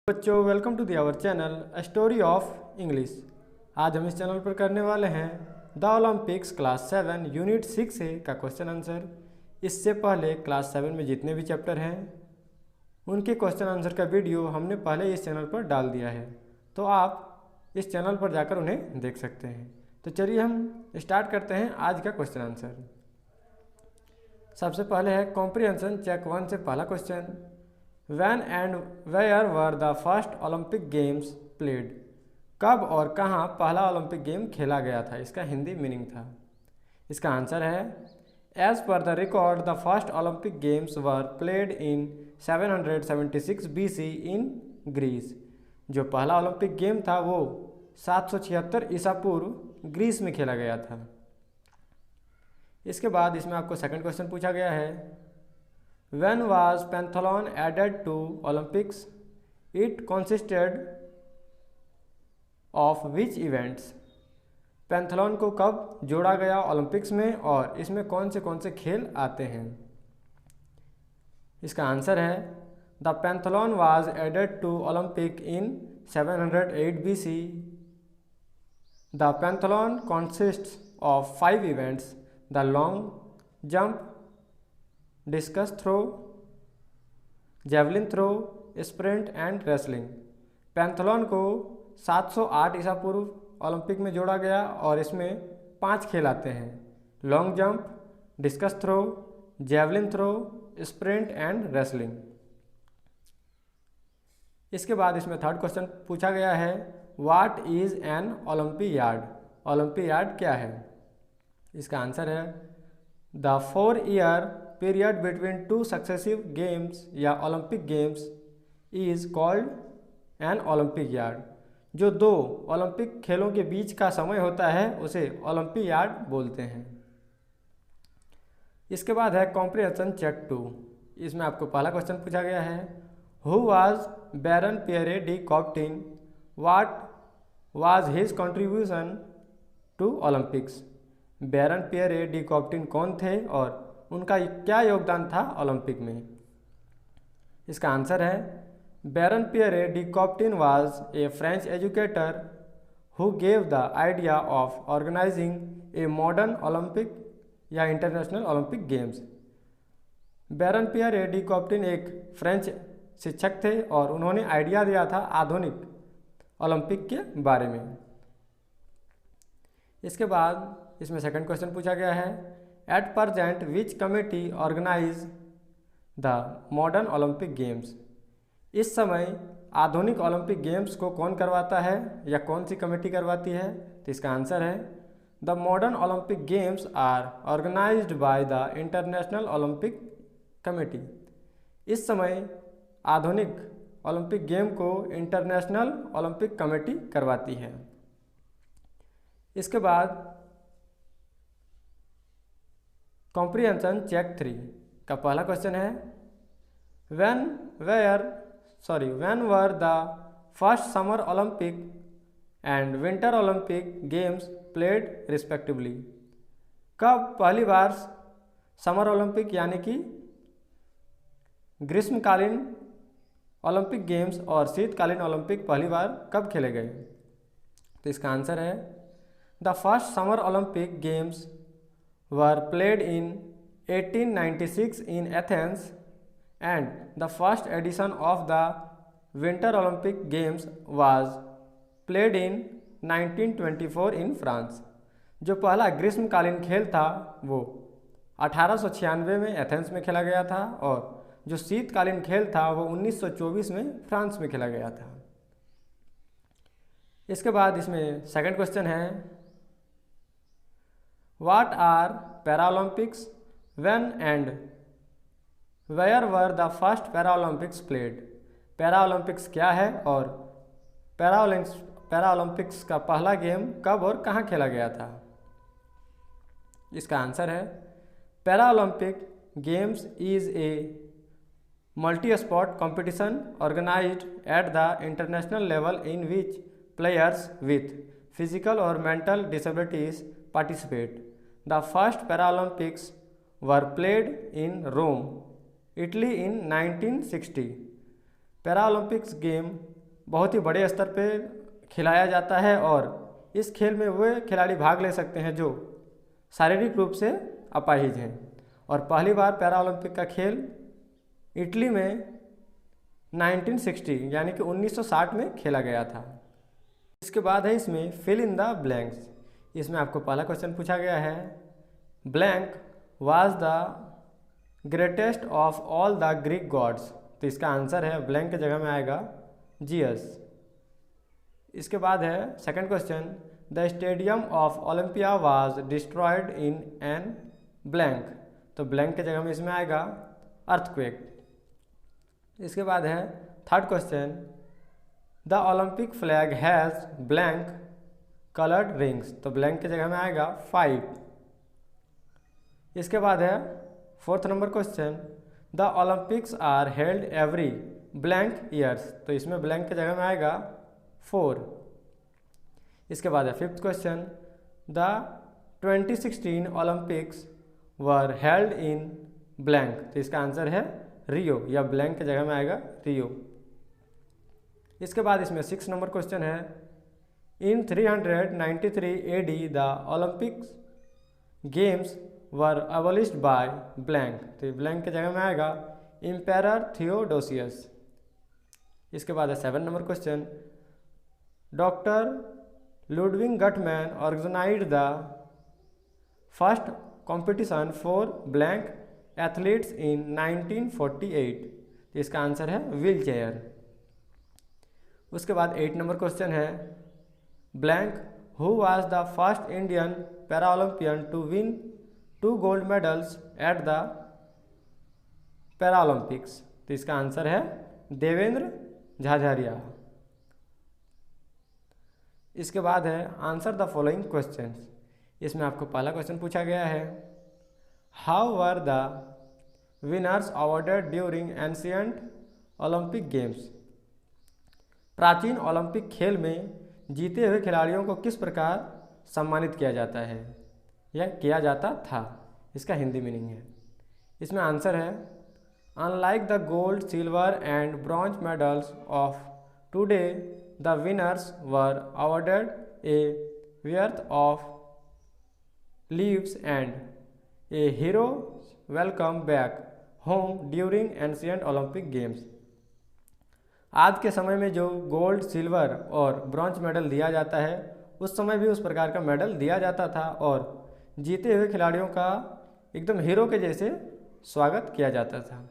बच्चों, welcome to the our channel story of English. आज हम इस चैनल पर करने वाले हैं the Olympics class 7 unit 6 A का क्वेश्चन आंसर। इससे पहले क्लास 7 में जितने भी चैप्टर हैं उनके क्वेश्चन आंसर का वीडियो हमने पहले इस चैनल पर डाल दिया है, तो आप इस चैनल पर जाकर उन्हें देख सकते हैं। तो चलिए हम स्टार्ट करते हैं आज का क्वेश्चन आंसर। सबसे पहले है कॉम्प्रिहेंशन चेक 1 से पहला question, When and where were the first Olympic Games played? कब और कहाँ पहला ओलंपिक गेम खेला गया था, इसका हिंदी मीनिंग था। इसका आंसर है as per the record the first Olympic games were played in 776 BC in Greece. जो पहला ओलंपिक गेम था वो 776 ईसा पूर्व ग्रीस में खेला गया था। इसके बाद इसमें आपको सेकंड क्वेश्चन पूछा गया है, When was pentathlon added to Olympics? It consisted of which events? पैंथलॉन को कब जोड़ा गया ओलंपिक्स में और इसमें कौन से खेल आते हैं? इसका आंसर है the pentathlon was added to Olympic in 708 BC. The pentathlon consists of 5 events: the long jump, discus throw, javelin throw, sprint and wrestling. Pentathlon को 708 ईसा पूर्व ओलंपिक में जोड़ा गया और इसमें 5 खेल आते हैं: long jump, discus throw, javelin throw, sprint and wrestling. इसके बाद इसमें थर्ड क्वेश्चन पूछा गया है, what is an Olympiad? Olympiad क्या है? इसका आंसर है the 4-year period between 2 successive games या Olympic games is called an Olympiad. जो 2 ओलंपिक खेलों के बीच का समय होता है उसे ओलंपियाड बोलते हैं। इसके बाद है कॉम्प्रिहेंशन चेक 2। इसमें आपको पहला क्वेश्चन पूछा गया है, who was Baron Pierre de Coubertin? What was his contribution to Olympics? Baron Pierre de Coubertin कौन थे और उनका क्या योगदान था ओलंपिक में? इसका आंसर है Baron Pierre de Coubertin was a French educator who gave the idea of organising a modern Olympic या international Olympic games. Baron Pierre de Coubertin एक फ्रेंच शिक्षक थे और उन्होंने आइडिया दिया था आधुनिक ओलंपिक के बारे में। इसके बाद इसमें सेकंड क्वेश्चन पूछा गया है, at present which committee organize the modern Olympic games? इस समय आधुनिक ओलंपिक गेम्स को कौन करवाता है या कौन सी कमेटी करवाती है? तो इसका आंसर है the modern Olympic games are organized by the International Olympic Committee. इस समय आधुनिक ओलंपिक गेम को इंटरनेशनल ओलंपिक कमेटी करवाती है। इसके बाद कॉम्प्रिहेंशन चेक 3 का पहला क्वेश्चन है, when were the first summer Olympic and winter Olympic games played respectively? कब पहली बार समर ओलंपिक यानी कि ग्रीष्मकालीन ओलंपिक गेम्स और शीतकालीन ओलंपिक पहली बार कब खेले गए? तो इसका आंसर है the first summer Olympic games were played in 1896 in Athens and the first edition of the Winter Olympic Games was played in 1924 in France. जो पहला ग्रीष्मकालीन खेल था वो 1896 में एथेंस में खेला गया था और जो शीतकालीन खेल था वो 1924 में फ्रांस में खेला गया था। इसके बाद इसमें सेकंड क्वेश्चन है, What are Paralympics? When and where were the first Paralympics played? Paralympics क्या है और पैरालंपिक्स का पहला गेम कब और कहाँ खेला गया था? इसका आंसर है Paralympic games is a multi sport competition organised at the international level in which players with physical और mental disabilities participate. The first Paralympics were played in Rome, Italy in 1960. Paralympics game बहुत ही बड़े स्तर पे खिलाया जाता है और इस खेल में वे खिलाड़ी भाग ले सकते हैं जो शारीरिक रूप से अपाहिज हैं। और पहली बार पैरा ओलंपिक का खेल इटली में 1960 यानी कि 1960 में खेला गया था। इसके बाद है इसमें फिल इन द ब्लैंक्स। इसमें आपको पहला क्वेश्चन पूछा गया है, blank was the greatest of all the Greek gods. तो इसका आंसर है ब्लैंक की जगह में आएगा जियस। इसके बाद है second question, the stadium of Olympia was destroyed in an blank. तो ब्लैंक की जगह में इसमें आएगा अर्थक्वेक। इसके बाद है third question, the Olympic flag has blank coloured rings. तो ब्लैंक की जगह में आएगा 5। इसके बाद है fourth number question, the Olympics are held every blank years. तो इसमें ब्लैंक की जगह में आएगा 4। इसके बाद है fifth question, the 2016 Olympics were held in blank. तो इसका आंसर है रियो, या ब्लैंक की जगह में आएगा रियो। इसके बाद इसमें 6 नंबर क्वेश्चन है, in 393 AD the Olympics games were abolished by blank. तो ब्लैंक की जगह में आएगा एम्पेरर थियोडोसियस। इसके बाद है 7 number question, doctor Ludwig Guttmann organised the first competition for blank athletes in 1948। तो इसका आंसर है व्हील चेयर। उसके बाद 8 नंबर क्वेश्चन है, blank who was the first Indian para Olympian to win 2 gold medals at the para Olympics. तो इसका answer है देवेंद्र झाझरिया। इसके बाद है आंसर द फॉलोइंग क्वेश्चंस। इसमें आपको पहला क्वेश्चन पूछा गया है, how were the winners awarded during ancient Olympic games. प्राचीन ओलंपिक खेल में जीते हुए खिलाड़ियों को किस प्रकार सम्मानित किया जाता है या किया जाता था। इसका हिंदी मीनिंग है। इसमें आंसर है, unlike the gold silver and bronze medals of today the winners were awarded A worth of leaves and A hero welcome back home during ancient Olympic games. आज के समय में जो गोल्ड सिल्वर और bronze medal दिया जाता है, उस समय भी उस प्रकार का मेडल दिया जाता था और जीते हुए खिलाड़ियों का एकदम हीरो के जैसे स्वागत किया जाता था।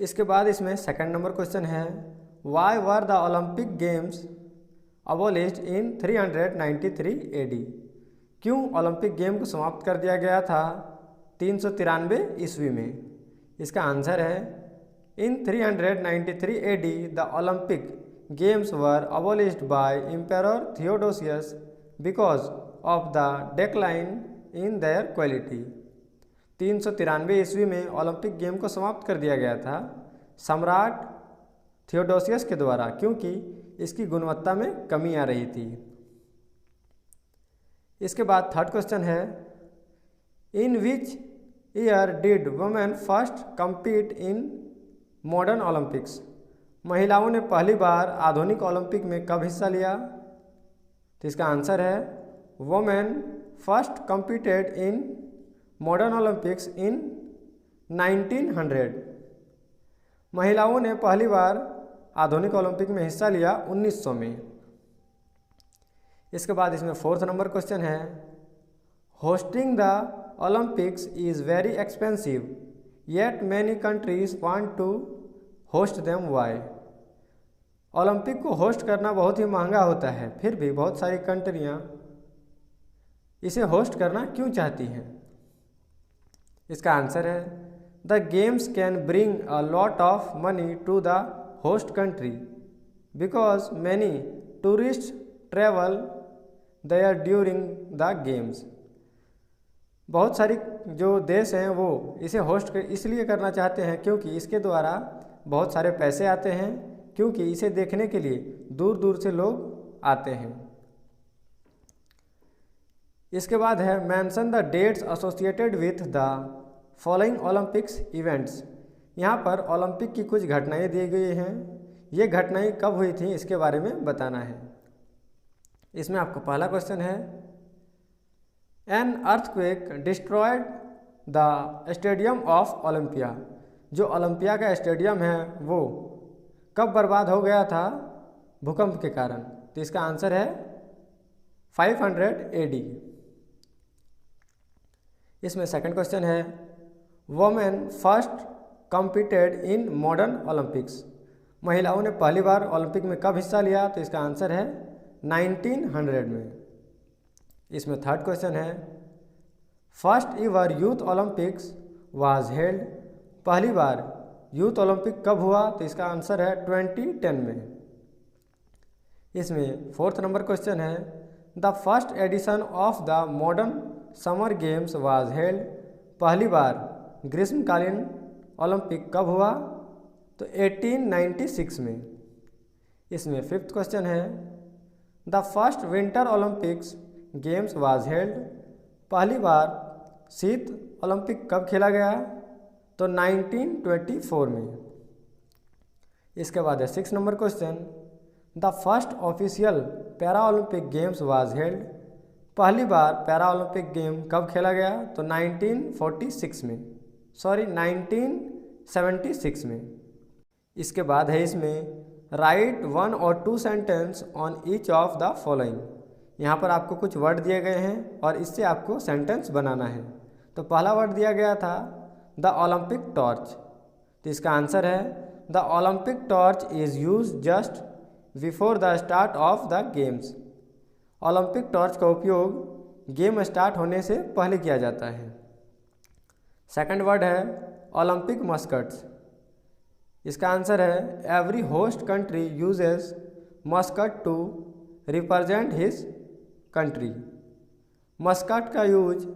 इसके बाद इसमें सेकंड नंबर क्वेश्चन है, why were the Olympic games abolished in 393 AD। क्यों ओलंपिक गेम को समाप्त कर दिया गया था 393 ईस्वी में। इसका आंसर है, in 393 AD the Olympic games were abolished by emperor Theodosius because of the decline in their quality. 393 ईस्वी में ओलंपिक गेम को समाप्त कर दिया गया था सम्राट थियोडोसियस के द्वारा, क्योंकि इसकी गुणवत्ता में कमी आ रही थी। इसके बाद थर्ड क्वेश्चन है, in which year did women first compete in modern Olympics. महिलाओं ने पहली बार आधुनिक ओलंपिक में कब हिस्सा लिया। तो इसका आंसर है, वुमेन फर्स्ट कम्पीटेड इन मॉडर्न ओलंपिक्स इन 1900। महिलाओं ने पहली बार आधुनिक ओलंपिक में हिस्सा लिया 1900 में। इसके बाद इसमें फोर्थ नंबर क्वेश्चन है, hosting the Olympics is very expensive yet many countries want to host them why. Olympic को होस्ट करना बहुत ही महंगा होता है, फिर भी बहुत सारी कंट्रियां इसे होस्ट करना क्यों चाहती हैं। इसका आंसर है, the games can bring a lot of money to the host country because many tourist travel there during the games. बहुत सारी जो देश हैं वो इसे होस्ट इसलिए करना चाहते हैं क्योंकि इसके द्वारा बहुत सारे पैसे आते हैं, क्योंकि इसे देखने के लिए दूर दूर से लोग आते हैं। इसके बाद है, mention the dates associated with the following Olympics events. यहाँ पर ओलंपिक की कुछ घटनाएं दी गई हैं, ये घटनाएं कब हुई थी इसके बारे में बताना है। इसमें आपका पहला क्वेश्चन है, an earthquake destroyed the stadium of Olympia. जो ओलंपिया का स्टेडियम है वो कब बर्बाद हो गया था भूकंप के कारण? तो इसका आंसर है 500 AD। इसमें सेकंड क्वेश्चन है, women first competed in modern Olympics. महिलाओं ने पहली बार ओलंपिक में कब हिस्सा लिया? तो इसका आंसर है 1900 में। इसमें थर्ड क्वेश्चन है, first ईवर youth Olympics was held. पहली बार यूथ ओलंपिक कब हुआ? तो इसका आंसर है 2010 में। इसमें फोर्थ नंबर क्वेश्चन है, the first edition of the modern summer games was held. पहली बार ग्रीष्मकालीन ओलंपिक कब हुआ? तो 1896 में। इसमें फिफ्थ क्वेश्चन है, the first winter Olympics games was held. पहली बार शीत ओलंपिक कब खेला गया? तो 1924 में। इसके बाद है 6 number question, the first official para Olympic games was held. पहली बार पैरा ओलंपिक गेम कब खेला गया? तो 1976 में। इसके बाद है इसमें, राइट 1 और 2 sentence on each of the following. यहाँ पर आपको कुछ वर्ड दिए गए हैं और इससे आपको सेंटेंस बनाना है। तो पहला वर्ड दिया गया था द ओलंपिक टॉर्च। तो इसका आंसर है, the Olympic torch is use just before the start of the games. Olympic torch का उपयोग गेम स्टार्ट होने से पहले किया जाता है। सेकंड वर्ड है ओलंपिक मस्कट्स। इसका आंसर है, every host country uses mascot to represent his country. Mascot का यूज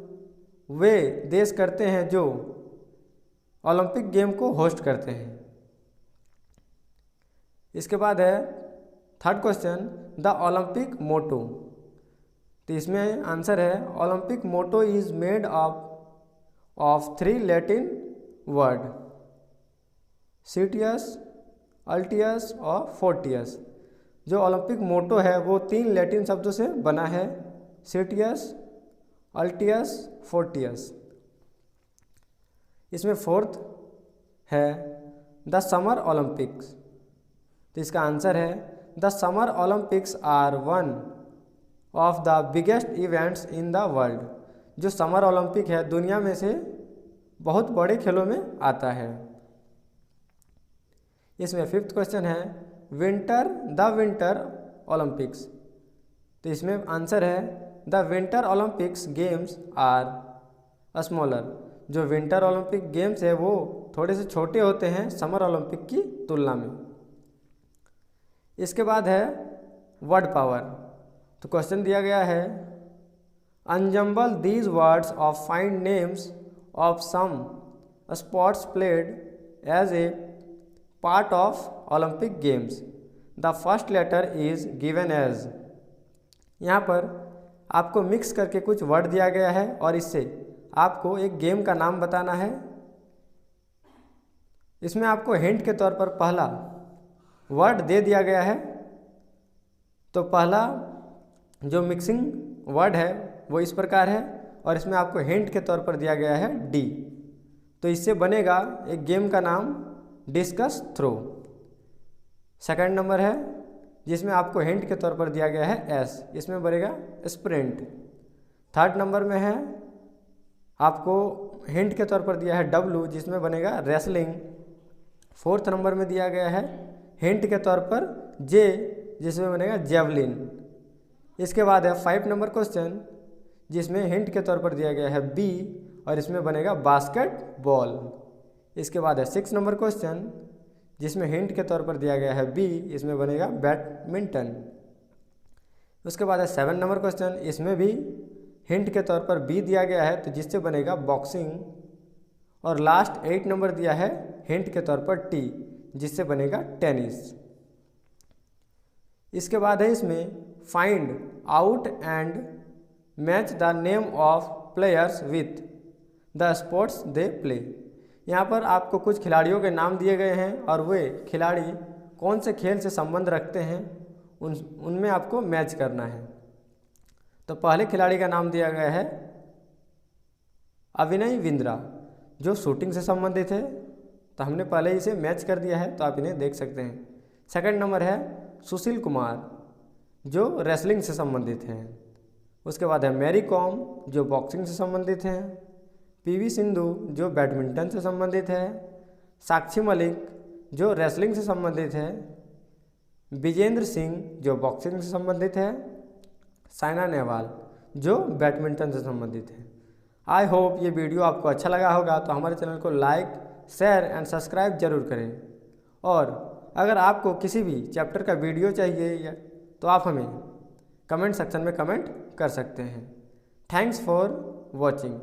वे देश करते हैं जो ओलंपिक गेम को होस्ट करते हैं। इसके बाद है third question, the Olympic motto. तो इसमें आंसर है, Olympic motto is made of 3 Latin word, citius, altius और फोर्टियस। जो ओलंपिक मोटो है वो 3 लैटिन शब्दों से बना है, सिटियस, अल्टियस, फोर्टियस। इसमें फोर्थ है द समर ओलंपिक्स। तो इसका आंसर है, the summer Olympics are one of the biggest events in the world. जो समर ओलंपिक है दुनिया में से बहुत बड़े खेलों में आता है। इसमें फिफ्थ क्वेश्चन है, द विंटर ओलंपिक्स। तो इसमें आंसर है, the winter Olympics games are smaller. जो विंटर ओलंपिक गेम्स है वो थोड़े से छोटे होते हैं समर ओलंपिक की तुलना में। इसके बाद है वर्ड पावर। तो क्वेश्चन दिया गया है, unjumble these words of find names of some sports played as a part of Olympic games. The first letter is given as. यहाँ पर आपको मिक्स करके कुछ वर्ड दिया गया है और इससे आपको एक गेम का नाम बताना है। इसमें आपको हिंट के तौर पर पहला वर्ड दे दिया गया है। तो पहला जो मिक्सिंग वर्ड है वो इस प्रकार है और इसमें आपको हिंट के तौर पर दिया गया है डी। तो इससे बनेगा एक गेम का नाम डिस्कस थ्रो। सेकंड नंबर है जिसमें आपको हिंट के तौर पर दिया गया है एस, इसमें बनेगा स्प्रिंट। थर्ड नंबर में है आपको हिंट के तौर पर दिया है डब्लू, जिसमें बनेगा रेसलिंग। फोर्थ नंबर में दिया गया है हिंट के तौर पर जे, जिसमें बनेगा जेवलिन। इसके बाद है 5 नंबर क्वेश्चन जिसमें हिंट के तौर पर दिया गया है बी और इसमें बनेगा बास्केटबॉल। इसके बाद है 6 नंबर क्वेश्चन जिसमें हिंट के तौर पर दिया गया है बी, इसमें बनेगा बैडमिंटन। उसके बाद है 7 नंबर क्वेश्चन, इसमें भी हिंट के तौर पर बी दिया गया है तो जिससे बनेगा बॉक्सिंग। और लास्ट 8 नंबर दिया है हिंट के तौर पर टी, जिससे बनेगा टेनिस। इसके बाद है इसमें find out and match the name of players with the sports they play. यहाँ पर आपको कुछ खिलाड़ियों के नाम दिए गए हैं और वे खिलाड़ी कौन से खेल से संबंध रखते हैं उनमें आपको मैच करना है। तो पहले खिलाड़ी का नाम दिया गया है अभिनय बिंद्रा, जो शूटिंग से संबंधित है, तो हमने पहले इसे मैच कर दिया है, तो आप इन्हें देख सकते हैं। सेकंड नंबर है सुशील कुमार, जो रेसलिंग से संबंधित हैं। उसके बाद है मैरी कॉम, जो बॉक्सिंग से संबंधित हैं। पीवी सिंधु, जो बैडमिंटन से संबंधित है। साक्षी मलिक, जो रेसलिंग से संबंधित है। विजेंद्र सिंह, जो बॉक्सिंग से संबंधित है। साइना नेहवाल, जो बैडमिंटन से संबंधित है। आई होप ये वीडियो आपको अच्छा लगा होगा, तो हमारे चैनल को लाइक, शेयर एंड सब्सक्राइब जरूर करें। और अगर आपको किसी भी चैप्टर का वीडियो चाहिए तो आप हमें कमेंट सेक्शन में कमेंट कर सकते हैं। Thanks for watching.